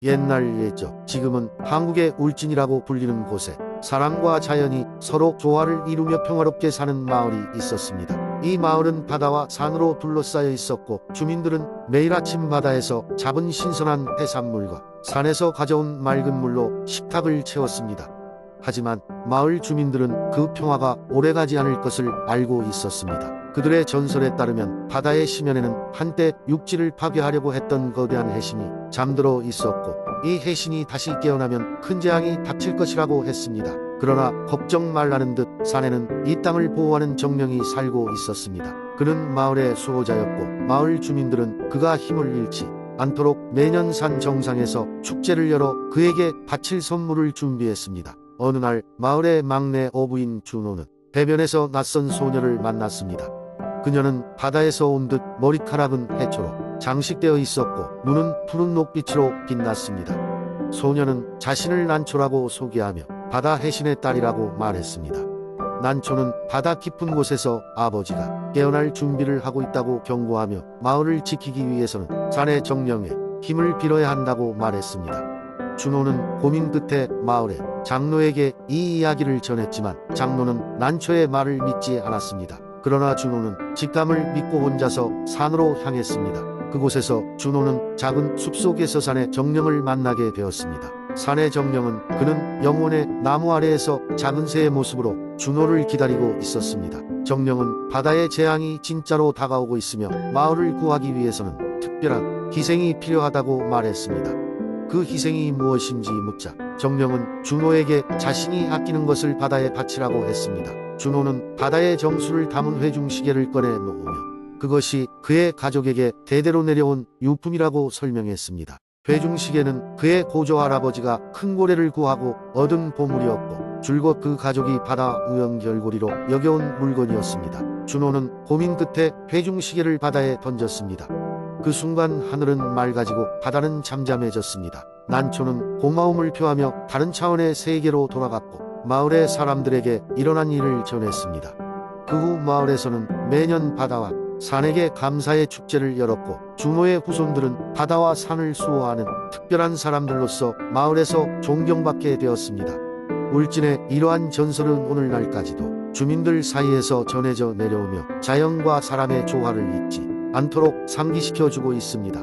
옛날 예적, 지금은 한국의 울진이라고 불리는 곳에 사람과 자연이 서로 조화를 이루며 평화롭게 사는 마을이 있었습니다. 이 마을은 바다와 산으로 둘러싸여 있었고 주민들은 매일 아침 바다에서 잡은 신선한 해산물과 산에서 가져온 맑은 물로 식탁을 채웠습니다. 하지만 마을 주민들은 그 평화가 오래가지 않을 것을 알고 있었습니다. 그들의 전설에 따르면 바다의 심연에는 한때 육지를 파괴하려고 했던 거대한 해신이 잠들어 있었고 이 해신이 다시 깨어나면 큰 재앙이 닥칠 것이라고 했습니다. 그러나 걱정 말라는 듯 산에는 이 땅을 보호하는 정령이 살고 있었습니다. 그는 마을의 수호자였고 마을 주민들은 그가 힘을 잃지 않도록 매년 산 정상에서 축제를 열어 그에게 바칠 선물을 준비했습니다. 어느 날 마을의 막내 어부인 준호는 해변에서 낯선 소녀를 만났습니다. 그녀는 바다에서 온 듯 머리카락은 해초로 장식되어 있었고 눈은 푸른 녹빛으로 빛났습니다. 소녀는 자신을 난초라고 소개하며 바다 해신의 딸이라고 말했습니다. 난초는 바다 깊은 곳에서 아버지가 깨어날 준비를 하고 있다고 경고하며 마을을 지키기 위해서는 산의 정령에 힘을 빌어야 한다고 말했습니다. 준호는 고민 끝에 마을의 장로에게 이 이야기를 전했지만 장로는 난초의 말을 믿지 않았습니다. 그러나 준호는 직감을 믿고 혼자서 산으로 향했습니다. 그곳에서 준호는 작은 숲속에서 산의 정령을 만나게 되었습니다. 산의 정령은 그는 영혼의 나무 아래에서 작은 새의 모습으로 준호를 기다리고 있었습니다. 정령은 바다의 재앙이 진짜로 다가오고 있으며 마을을 구하기 위해서는 특별한 희생이 필요하다고 말했습니다. 그 희생이 무엇인지 묻자 정령은 준호에게 자신이 아끼는 것을 바다에 바치라고 했습니다. 준호는 바다의 정수를 담은 회중시계를 꺼내 놓으며 그것이 그의 가족에게 대대로 내려온 유품이라고 설명했습니다. 회중시계는 그의 고조 할아버지가 큰 고래를 구하고 얻은 보물이었고 줄곧 그 가족이 바다 우연결고리로 여겨온 물건이었습니다. 준호는 고민 끝에 회중시계를 바다에 던졌습니다. 그 순간 하늘은 맑아지고 바다는 잠잠해졌습니다. 난초는 고마움을 표하며 다른 차원의 세계로 돌아갔고 마을의 사람들에게 일어난 일을 전했습니다. 그 후 마을에서는 매년 바다와 산에게 감사의 축제를 열었고 준호의 후손들은 바다와 산을 수호하는 특별한 사람들로서 마을에서 존경받게 되었습니다. 울진의 이러한 전설은 오늘날까지도 주민들 사이에서 전해져 내려오며 자연과 사람의 조화를 잊지 않도록 상기시켜주고 있습니다.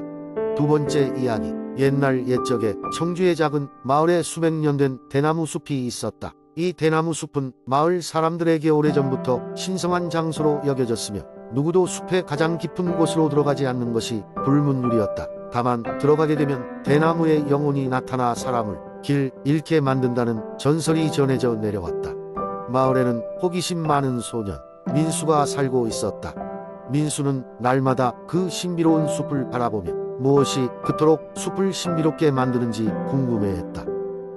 두 번째 이야기. 옛날 옛적에 청주의 작은 마을에 수백 년 된 대나무 숲이 있었다. 이 대나무 숲은 마을 사람들에게 오래전부터 신성한 장소로 여겨졌으며 누구도 숲의 가장 깊은 곳으로 들어가지 않는 것이 불문율이었다. 다만 들어가게 되면 대나무의 영혼이 나타나 사람을 길 잃게 만든다는 전설이 전해져 내려왔다. 마을에는 호기심 많은 소년 민수가 살고 있었다. 민수는 날마다 그 신비로운 숲을 바라보며 무엇이 그토록 숲을 신비롭게 만드는지 궁금해했다.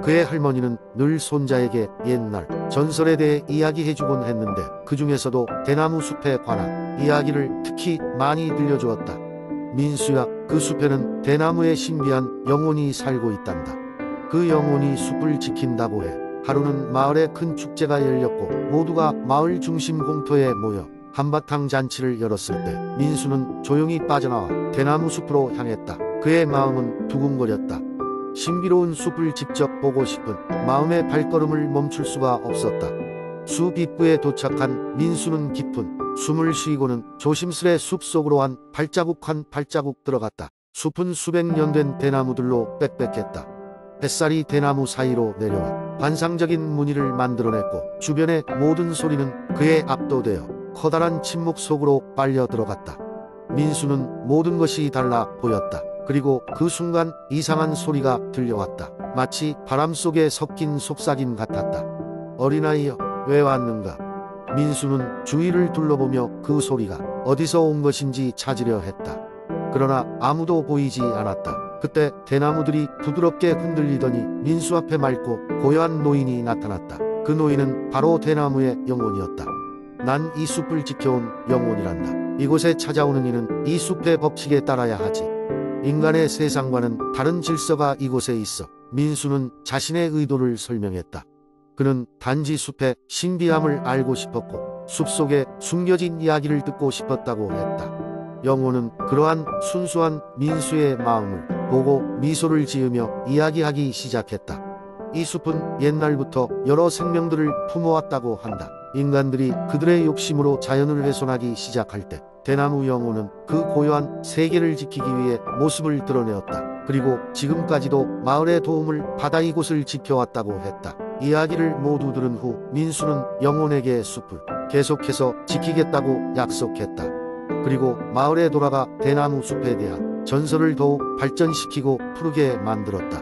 그의 할머니는 늘 손자에게 옛날 전설에 대해 이야기해주곤 했는데 그 중에서도 대나무 숲에 관한 이야기를 특히 많이 들려주었다. 민수야, 그 숲에는 대나무의 신비한 영혼이 살고 있단다. 그 영혼이 숲을 지킨다고 해. 하루는 마을에 큰 축제가 열렸고 모두가 마을 중심 공터에 모여 한바탕 잔치를 열었을 때 민수는 조용히 빠져나와 대나무 숲으로 향했다. 그의 마음은 두근거렸다. 신비로운 숲을 직접 보고 싶은 마음의 발걸음을 멈출 수가 없었다. 숲 입구에 도착한 민수는 깊은 숨을 쉬고는 조심스레 숲속으로 한 발자국 들어갔다. 숲은 수백 년 된 대나무들로 빽빽했다. 햇살이 대나무 사이로 내려와 환상적인 무늬를 만들어냈고 주변의 모든 소리는 그에 압도되어 커다란 침묵 속으로 빨려 들어갔다. 민수는 모든 것이 달라 보였다. 그리고 그 순간 이상한 소리가 들려왔다. 마치 바람 속에 섞인 속삭임 같았다. 어린아이여, 왜 왔는가? 민수는 주위를 둘러보며 그 소리가 어디서 온 것인지 찾으려 했다. 그러나 아무도 보이지 않았다. 그때 대나무들이 부드럽게 흔들리더니 민수 앞에 맑고 고요한 노인이 나타났다. 그 노인은 바로 대나무의 영혼이었다. 난 이 숲을 지켜온 영혼이란다. 이곳에 찾아오는 이는 이 숲의 법칙에 따라야 하지. 인간의 세상과는 다른 질서가 이곳에 있어. 민수는 자신의 의도를 설명했다. 그는 단지 숲의 신비함을 알고 싶었고 숲속에 숨겨진 이야기를 듣고 싶었다고 했다. 영혼은 그러한 순수한 민수의 마음을 보고 미소를 지으며 이야기하기 시작했다. 이 숲은 옛날부터 여러 생명들을 품어왔다고 한다. 인간들이 그들의 욕심으로 자연을 훼손하기 시작할 때 대나무 영혼은 그 고요한 세계를 지키기 위해 모습을 드러내었다. 그리고 지금까지도 마을의 도움을 받아 이곳을 지켜왔다고 했다. 이야기를 모두 들은 후 민수는 영혼에게 숲을 계속해서 지키겠다고 약속했다. 그리고 마을에 돌아가 대나무 숲에 대한 전설을 더욱 발전시키고 푸르게 만들었다.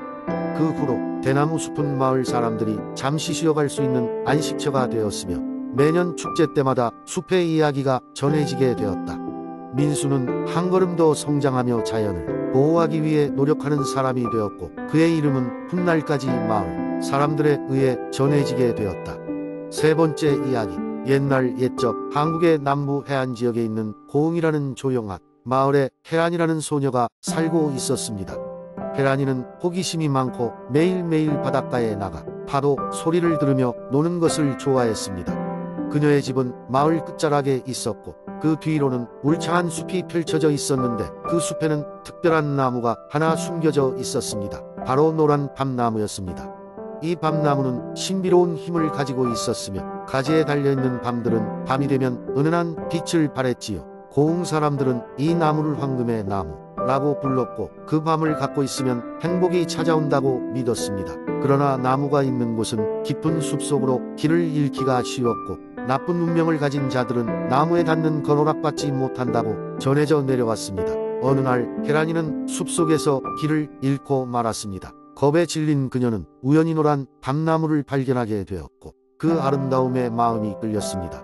그 후로 대나무 숲은 마을 사람들이 잠시 쉬어갈 수 있는 안식처가 되었으며 매년 축제 때마다 숲의 이야기가 전해지게 되었다. 민수는 한 걸음 더 성장하며 자연을 보호하기 위해 노력하는 사람이 되었고 그의 이름은 훗날까지 마을 사람들에 의해 전해지게 되었다. 세 번째 이야기. 옛날 옛적 한국의 남부 해안 지역에 있는 고흥이라는 조용한 마을에 혜란이라는 소녀가 살고 있었습니다. 혜란이는 호기심이 많고 매일매일 바닷가에 나가 파도 소리를 들으며 노는 것을 좋아했습니다. 그녀의 집은 마을 끝자락에 있었고 그 뒤로는 울창한 숲이 펼쳐져 있었는데 그 숲에는 특별한 나무가 하나 숨겨져 있었습니다. 바로 노란 밤나무였습니다. 이 밤나무는 신비로운 힘을 가지고 있었으며 가지에 달려있는 밤들은 밤이 되면 은은한 빛을 발했지요. 고흥 사람들은 이 나무를 황금의 나무라고 불렀고 그 밤을 갖고 있으면 행복이 찾아온다고 믿었습니다. 그러나 나무가 있는 곳은 깊은 숲속으로 길을 잃기가 쉬웠고 나쁜 운명을 가진 자들은 나무에 닿는 건 허락받지 못한다고 전해져 내려왔습니다. 어느 날 혜란이는 숲속에서 길을 잃고 말았습니다. 겁에 질린 그녀는 우연히 노란 밤나무를 발견하게 되었고 그 아름다움에 마음이 끌렸습니다.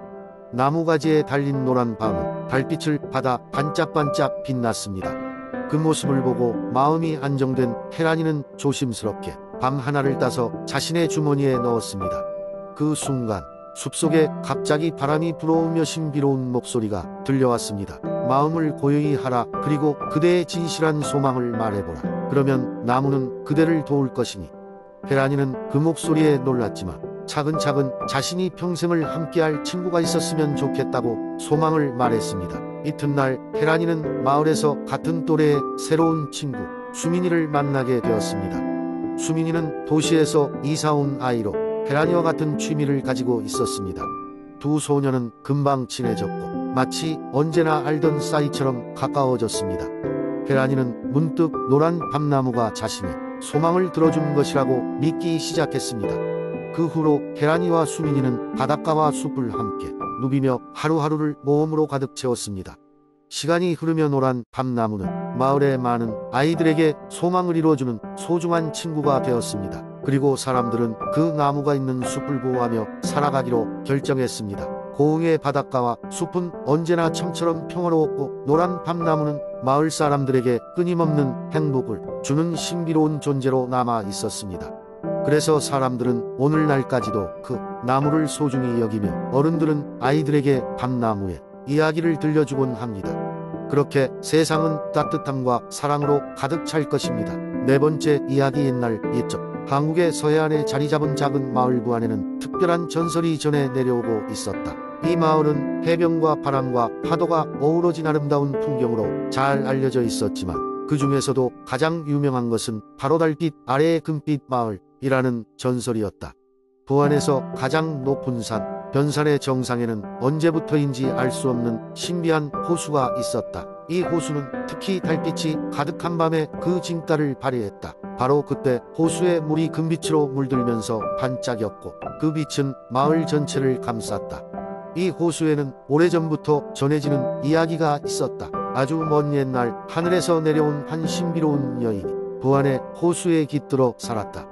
나무가지에 달린 노란 밤은 달빛을 받아 반짝반짝 빛났습니다. 그 모습을 보고 마음이 안정된 혜란이는 조심스럽게 밤 하나를 따서 자신의 주머니에 넣었습니다. 그 순간 숲속에 갑자기 바람이 불어오며 신비로운 목소리가 들려왔습니다. 마음을 고요히 하라. 그리고 그대의 진실한 소망을 말해보라. 그러면 나무는 그대를 도울 것이니. 혜란이는 그 목소리에 놀랐지만 차근차근 자신이 평생을 함께할 친구가 있었으면 좋겠다고 소망을 말했습니다. 이튿날 혜란이는 마을에서 같은 또래의 새로운 친구 수민이를 만나게 되었습니다. 수민이는 도시에서 이사온 아이로 혜란이와 같은 취미를 가지고 있었습니다. 두 소녀는 금방 친해졌고 마치 언제나 알던 사이처럼 가까워졌습니다. 혜란이는 문득 노란 밤나무가 자신의 소망을 들어준 것이라고 믿기 시작했습니다. 그 후로 혜란이와 수민이는 바닷가와 숲을 함께 누비며 하루하루를 모험으로 가득 채웠습니다. 시간이 흐르며 노란 밤나무는 마을의 많은 아이들에게 소망을 이루어주는 소중한 친구가 되었습니다. 그리고 사람들은 그 나무가 있는 숲을 보호하며 살아가기로 결정했습니다. 고흥의 바닷가와 숲은 언제나 처음처럼 평화로웠고 노란 밤나무는 마을 사람들에게 끊임없는 행복을 주는 신비로운 존재로 남아 있었습니다. 그래서 사람들은 오늘날까지도 그 나무를 소중히 여기며 어른들은 아이들에게 밤나무의 이야기를 들려주곤 합니다. 그렇게 세상은 따뜻함과 사랑으로 가득 찰 것입니다. 네 번째 이야기. 옛날 옛적 한국의 서해안에 자리 잡은 작은 마을 부안에는 특별한 전설이 전해 내려오고 있었다. 이 마을은 해변과 바람과 파도가 어우러진 아름다운 풍경으로 잘 알려져 있었지만 그 중에서도 가장 유명한 것은 바로 달빛 아래의 금빛 마을이라는 전설이었다. 부안에서 가장 높은 산 변산의 정상에는 언제부터인지 알 수 없는 신비한 호수가 있었다. 이 호수는 특히 달빛이 가득한 밤에 그 진가를 발휘했다. 바로 그때 호수의 물이 금빛으로 물들면서 반짝였고 그 빛은 마을 전체를 감쌌다. 이 호수에는 오래전부터 전해지는 이야기가 있었다. 아주 먼 옛날 하늘에서 내려온 한 신비로운 여인이 부안의 호수에 깃들어 살았다.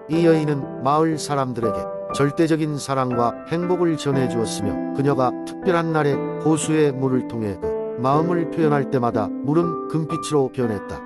이 여인은 마을 사람들에게 절대적인 사랑과 행복을 전해주었으며 그녀가 특별한 날에 호수의 물을 통해 그 마음을 표현할 때마다 물은 금빛으로 변했다.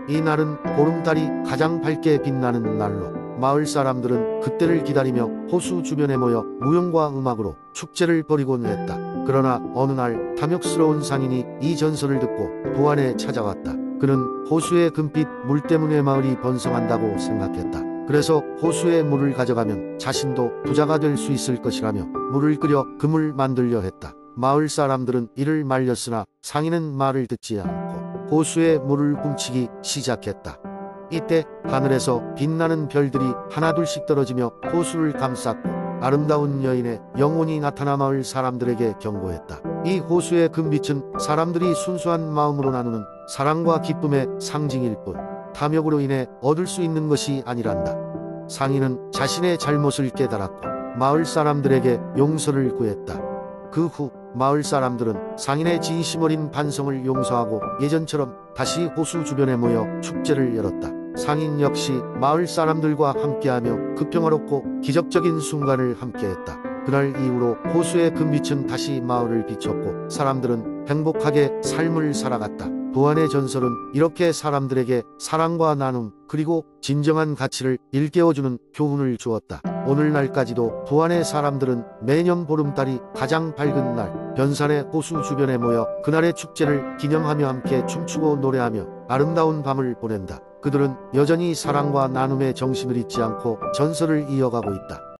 이 날은 보름달이 가장 밝게 빛나는 날로 마을 사람들은 그때를 기다리며 호수 주변에 모여 무용과 음악으로 축제를 벌이곤 했다. 그러나 어느 날 탐욕스러운 상인이 이 전설을 듣고 부안에 찾아왔다. 그는 호수의 금빛 물 때문에 마을이 번성한다고 생각했다. 그래서 호수의 물을 가져가면 자신도 부자가 될 수 있을 것이라며 물을 끓여 금을 만들려 했다. 마을 사람들은 이를 말렸으나 상인은 말을 듣지 않고 호수의 물을 훔치기 시작했다. 이때 하늘에서 빛나는 별들이 하나둘씩 떨어지며 호수를 감쌌고 아름다운 여인의 영혼이 나타나 마을 사람들에게 경고했다. 이 호수의 금빛은 사람들이 순수한 마음으로 나누는 사랑과 기쁨의 상징일 뿐 탐욕으로 인해 얻을 수 있는 것이 아니란다. 상인은 자신의 잘못을 깨달았고 마을 사람들에게 용서를 구했다. 그 후 마을 사람들은 상인의 진심 어린 반성을 용서하고 예전처럼 다시 호수 주변에 모여 축제를 열었다. 상인 역시 마을 사람들과 함께하며 그 평화롭고 기적적인 순간을 함께했다. 그날 이후로 호수의 금빛은 다시 마을을 비췄고 사람들은 행복하게 삶을 살아갔다. 부안의 전설은 이렇게 사람들에게 사랑과 나눔 그리고 진정한 가치를 일깨워주는 교훈을 주었다. 오늘날까지도 부안의 사람들은 매년 보름달이 가장 밝은 날 변산의 호수 주변에 모여 그날의 축제를 기념하며 함께 춤추고 노래하며 아름다운 밤을 보낸다. 그들은 여전히 사랑과 나눔의 정신을 잊지 않고 전설을 이어가고 있다.